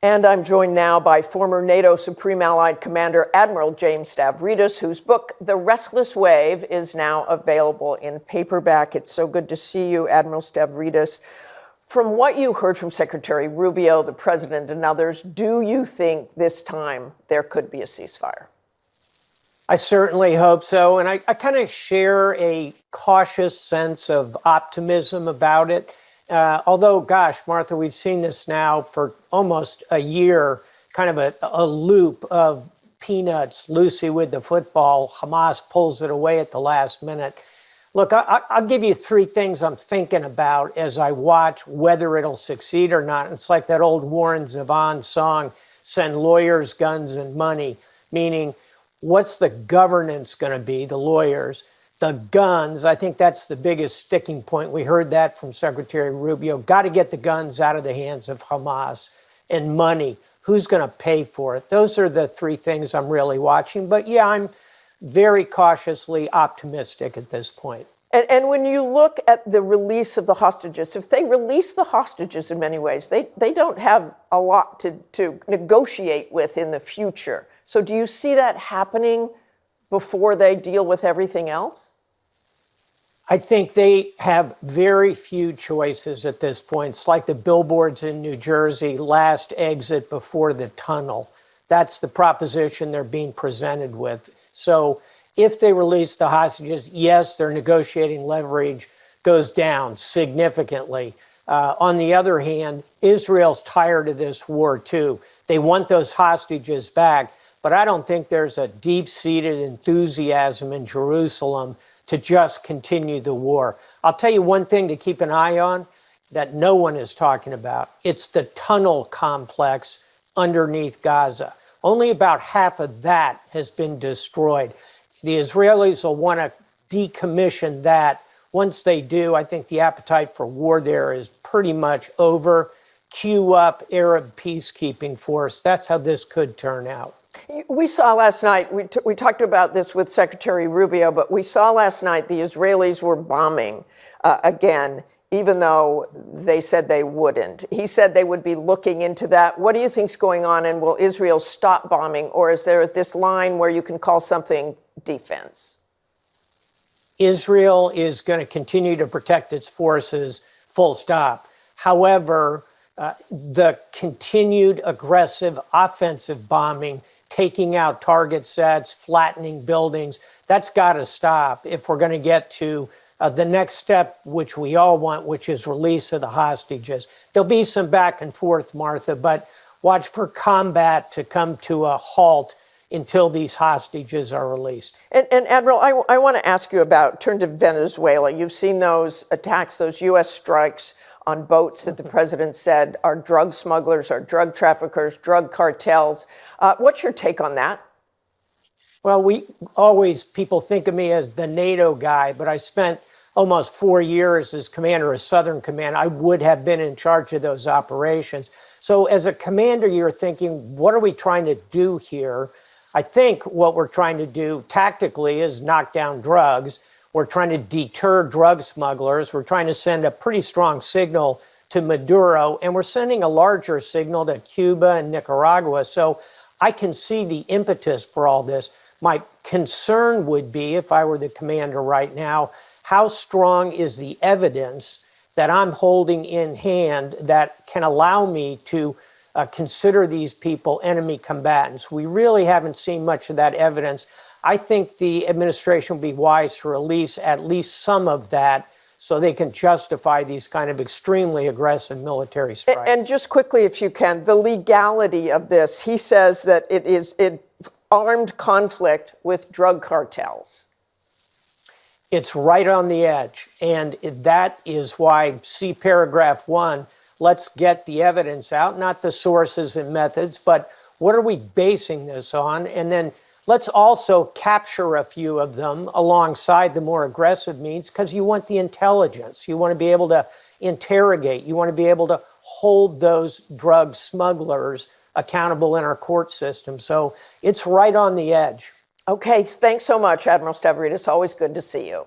And I'm joined now by former NATO Supreme Allied Commander Admiral James Stavridis, whose book, The Restless Wave, is now available in paperback. It's so good to see you, Admiral Stavridis. From what you heard from Secretary Rubio, the president, and others, do you think this time there could be a ceasefire? I certainly hope so. And I kind of share a cautious sense of optimism about it. Although, gosh, Martha, we've seen this now for almost a year, kind of a loop of peanuts, Lucy with the football. Hamas pulls it away at the last minute. Look, I'll give you three things I'm thinking about as I watch whether it'll succeed or not. It's like that old Warren Zevon song, Send Lawyers, Guns, and Money, meaning what's the governance going to be, the lawyers? The guns, I think that's the biggest sticking point. We heard that from Secretary Rubio. Got to get the guns out of the hands of Hamas. And money, who's going to pay for it? Those are the three things I'm really watching. But yeah, I'm very cautiously optimistic at this point. And when you look at the release of the hostages, if they release the hostages in many ways, they don't have a lot to negotiate with in the future. So do you see that happening before they deal with everything else? I think they have very few choices at this point. It's like the billboards in New Jersey, last exit before the tunnel. That's the proposition they're being presented with. So if they release the hostages, yes, their negotiating leverage goes down significantly. On the other hand, Israel's tired of this war too. They want those hostages back. But I don't think there's a deep-seated enthusiasm in Jerusalem to just continue the war. I'll tell you one thing to keep an eye on that no one is talking about. It's the tunnel complex underneath Gaza. Only about half of that has been destroyed. The Israelis will want to decommission that. Once they do, I think the appetite for war there is pretty much over. Cue up Arab peacekeeping force. That's how this could turn out. We saw last night, we talked about this with Secretary Rubio, but we saw last night the Israelis were bombing again, even though they said they wouldn't. He said they would be looking into that. What do you think's going on, and will Israel stop bombing, or is there this line where you can call something defense? Israel is going to continue to protect its forces, full stop. However, the continued aggressive offensive bombing, taking out target sets, flattening buildings, that's got to stop if we're going to get to the next step, which we all want, which is release of the hostages. There'll be some back and forth, Martha, but watch for combat to come to a halt until these hostages are released. And Admiral, I want to ask you about, turn to Venezuela. You've seen those attacks, those U.S. strikes on boats that the president said are drug smugglers, are drug traffickers, drug cartels. What's your take on that? Well, people think of me as the NATO guy, but I spent almost 4 years as commander of Southern Command. I would have been in charge of those operations. So as a commander, you're thinking, what are we trying to do here? I think what we're trying to do tactically is knock down drugs. We're trying to deter drug smugglers. We're trying to send a pretty strong signal to Maduro, and we're sending a larger signal to Cuba and Nicaragua. So I can see the impetus for all this. My concern would be, if I were the commander right now, how strong is the evidence that I'm holding in hand that can allow me to consider these people enemy combatants? We really haven't seen much of that evidence. I think the administration will be wise to release at least some of that so they can justify these kind of extremely aggressive military strikes. And just quickly, if you can, the legality of this. He says that it is armed conflict with drug cartels. It's right on the edge. And that is why, see paragraph 1, let's get the evidence out, not the sources and methods, but what are we basing this on? And then let's also capture a few of them alongside the more aggressive means, because you want the intelligence. You want to be able to interrogate. You want to be able to hold those drug smugglers accountable in our court system. So it's right on the edge. Okay, thanks so much, Admiral Stavridis. Always good to see you.